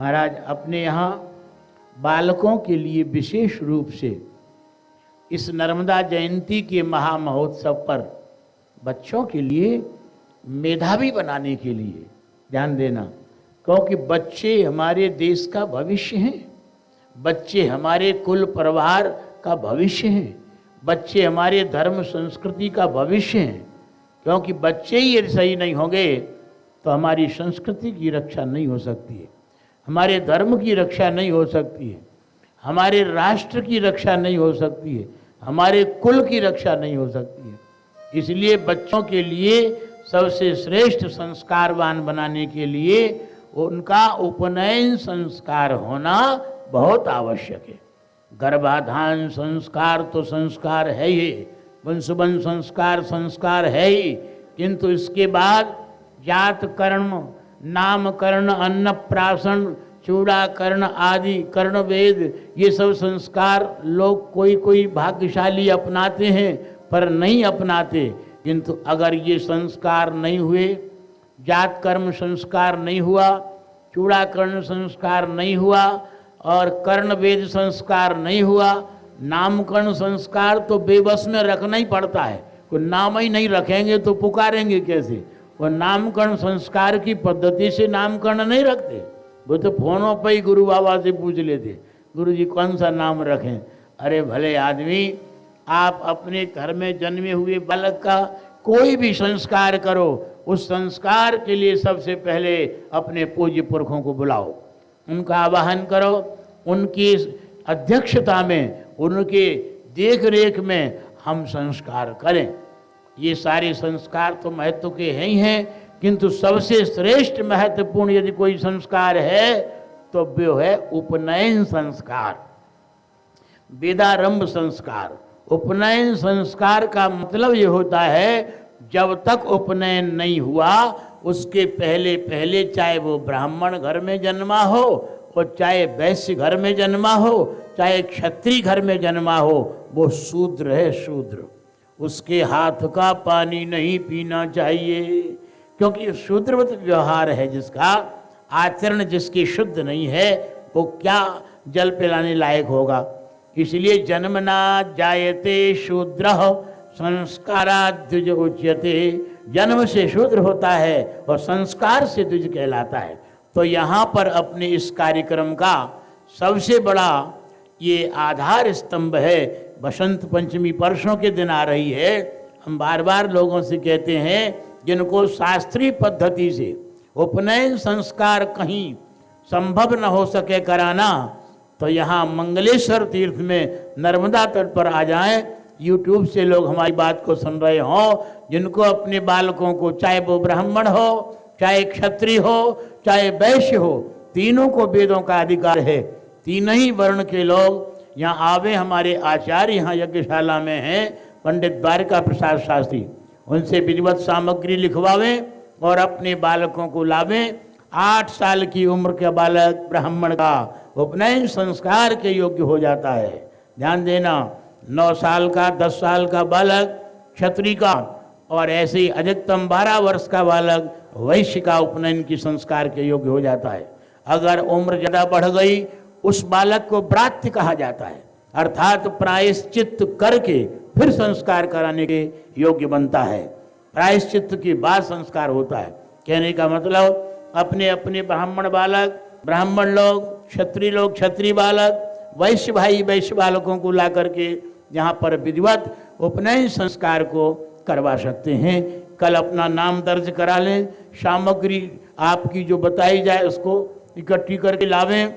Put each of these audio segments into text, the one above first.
महाराज अपने यहाँ बालकों के लिए विशेष रूप से इस नर्मदा जयंती के महामहोत्सव पर बच्चों के लिए मेधावी बनाने के लिए ध्यान देना, क्योंकि बच्चे हमारे देश का भविष्य हैं, बच्चे हमारे कुल परिवार का भविष्य हैं, बच्चे हमारे धर्म संस्कृति का भविष्य हैं। क्योंकि बच्चे ही यदि सही नहीं होंगे तो हमारी संस्कृति की रक्षा नहीं हो सकती है, हमारे धर्म की रक्षा नहीं हो सकती है, हमारे राष्ट्र की रक्षा नहीं हो सकती है, हमारे कुल की रक्षा नहीं हो सकती है। इसलिए बच्चों के लिए सबसे श्रेष्ठ संस्कारवान बनाने के लिए उनका उपनयन संस्कार होना बहुत आवश्यक है। गर्भाधान संस्कार तो संस्कार है ही, वंशबंध संस्कार संस्कार है ही, किंतु इसके बाद जात कर्म, नामकरण, अन्नप्राशन, चूड़ाकरण आदि कर्ण वेद, ये सब संस्कार लोग कोई कोई भाग्यशाली अपनाते हैं पर नहीं अपनाते। किंतु अगर ये संस्कार नहीं हुए, जात कर्म संस्कार नहीं हुआ, चूड़ाकरण संस्कार नहीं हुआ और कर्ण वेद संस्कार नहीं हुआ, नामकरण संस्कार तो बेबस में रखना ही पड़ता है। कोई नाम ही नहीं रखेंगे तो पुकारेंगे कैसे? वो नामकरण संस्कार की पद्धति से नामकरण नहीं रखते, वो तो फोनों पर ही गुरु बाबा से पूछ लेते, गुरु जी कौन सा नाम रखें। अरे भले आदमी, आप अपने घर में जन्मे हुए बालक का कोई भी संस्कार करो, उस संस्कार के लिए सबसे पहले अपने पूज्य पुरखों को बुलाओ, उनका आवाहन करो, उनकी अध्यक्षता में, उनके देख रेख में हम संस्कार करें। ये सारे संस्कार तो महत्व के हैं ही हैं, किंतु सबसे श्रेष्ठ महत्वपूर्ण यदि कोई संस्कार है तो वो है उपनयन संस्कार, वेदारंभ संस्कार। उपनयन संस्कार का मतलब ये होता है, जब तक उपनयन नहीं हुआ उसके पहले पहले, चाहे वो ब्राह्मण घर में जन्मा हो और चाहे वैश्य घर में जन्मा हो, चाहे क्षत्रिय घर में जन्मा हो, वो शूद्र है, शूद्र। उसके हाथ का पानी नहीं पीना चाहिए, क्योंकि शूद्रवत व्यवहार है जिसका, आचरण जिसकी शुद्ध नहीं है, वो क्या जल पिलाने लायक होगा। इसलिए जन्मना जायते शूद्र संस्कारात् द्विज उच्यते, जन्म से शूद्र होता है और संस्कार से द्विज कहलाता है। तो यहाँ पर अपने इस कार्यक्रम का सबसे बड़ा ये आधार स्तंभ है। बसंत पंचमी परसों के दिन आ रही है। हम बार बार लोगों से कहते हैं, जिनको शास्त्रीय पद्धति से उपनयन संस्कार कहीं संभव न हो सके कराना, तो यहाँ मंगलेश्वर तीर्थ में नर्मदा तट पर आ जाएं। यूट्यूब से लोग हमारी बात को सुन रहे हों, जिनको अपने बालकों को, चाहे वो ब्राह्मण हो, चाहे क्षत्रिय हो, चाहे वैश्य हो, तीनों को वेदों का अधिकार है। तीनों ही वर्ण के लोग यहाँ आवे। हमारे आचार्य यहाँ यज्ञशाला में हैं, पंडित द्वारिका प्रसाद शास्त्री, उनसे विधिवत सामग्री लिखवावें और अपने बालकों को लावें। 8 साल की उम्र के बालक ब्राह्मण का उपनयन संस्कार के योग्य हो जाता है। ध्यान देना, 9 साल का, 10 साल का बालक क्षत्रिय का, और ऐसे ही अधिकतम 12 वर्ष का बालक वैश्य का उपनयन की संस्कार के योग्य हो जाता है। अगर उम्र ज़्यादा बढ़ गई, उस बालक को ब्रात्य कहा जाता है, अर्थात प्रायश्चित करके फिर संस्कार कराने के योग्य बनता है। प्रायश्चित के बाद संस्कार होता है। कहने का मतलब, अपने अपने ब्राह्मण बालक ब्राह्मण लोग, क्षत्रिय लोग क्षत्रिय बालक, वैश्य भाई वैश्य बालकों को ला करके यहाँ पर विधिवत उपनयन संस्कार को करवा सकते हैं। कल अपना नाम दर्ज करा लें, सामग्री आपकी जो बताई जाए उसको इकट्ठी करके लावें।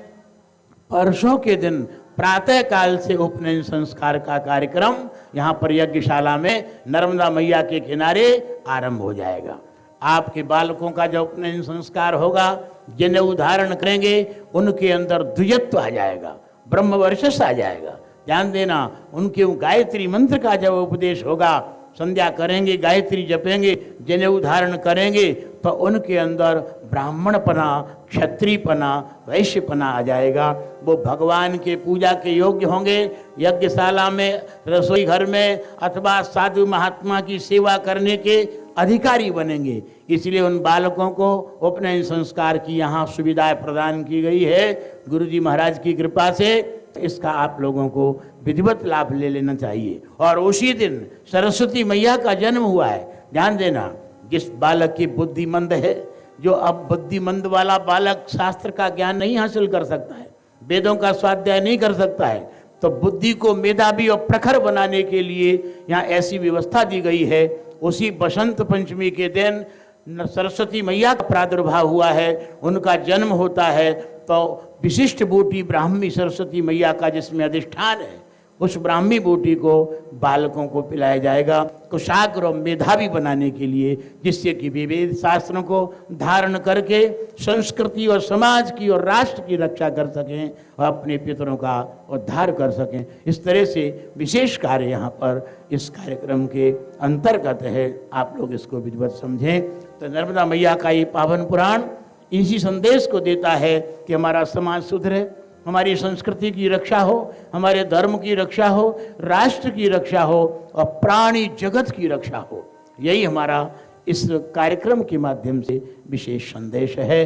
परसों के दिन प्रातः काल से उपनयन संस्कार का कार्यक्रम यहाँ पर यज्ञशाला में नर्मदा मैया के किनारे आरंभ हो जाएगा। आपके बालकों का जब उपनयन संस्कार होगा, जिन्हें उदाहरण करेंगे उनके अंदर द्विजत्व आ जाएगा, ब्रह्म वर्चस्व आ जाएगा। ध्यान देना, उनके गायत्री मंत्र का जब उपदेश होगा, संध्या करेंगे, गायत्री जपेंगे, जिन्हें उदाहरण करेंगे, तो उनके अंदर ब्राह्मणपना, क्षत्रियपना, वैश्यपना आ जाएगा। वो भगवान के पूजा के योग्य होंगे। यज्ञशाला में, रसोई घर में अथवा साधु महात्मा की सेवा करने के अधिकारी बनेंगे। इसलिए उन बालकों को उपनयन संस्कार की यहाँ सुविधाएं प्रदान की गई है गुरुजी महाराज की कृपा से। इसका आप लोगों को विधिवत लाभ ले लेना चाहिए। और उसी दिन सरस्वती मैया का जन्म हुआ है। ध्यान देना, जिस बालक की बुद्धि मंद है, जो अब बुद्धिमंद वाला बालक शास्त्र का ज्ञान नहीं हासिल कर सकता है, वेदों का स्वाध्याय नहीं कर सकता है, तो बुद्धि को मेधावी और प्रखर बनाने के लिए यहाँ ऐसी व्यवस्था दी गई है। उसी बसंत पंचमी के दिन सरस्वती मैया का प्रादुर्भाव हुआ है, उनका जन्म होता है। तो विशिष्ट बूटी ब्राह्मी सरस्वती मैया का जिसमें अधिष्ठान है, उस ब्राह्मी बूटी को बालकों को पिलाया जाएगा, कुशाग्र और मेधावी बनाने के लिए, जिससे कि वेद शास्त्रों को धारण करके संस्कृति और समाज की और राष्ट्र की रक्षा कर सकें और अपने पितरों का उद्धार कर सकें। इस तरह से विशेष कार्य यहाँ पर इस कार्यक्रम के अंतर्गत है। आप लोग इसको विधिवत समझें। तो नर्मदा मैया का ये पावन पुराण इसी संदेश को देता है कि हमारा समाज सुधरे, हमारी संस्कृति की रक्षा हो, हमारे धर्म की रक्षा हो, राष्ट्र की रक्षा हो और प्राणी जगत की रक्षा हो। यही हमारा इस कार्यक्रम के माध्यम से विशेष संदेश है।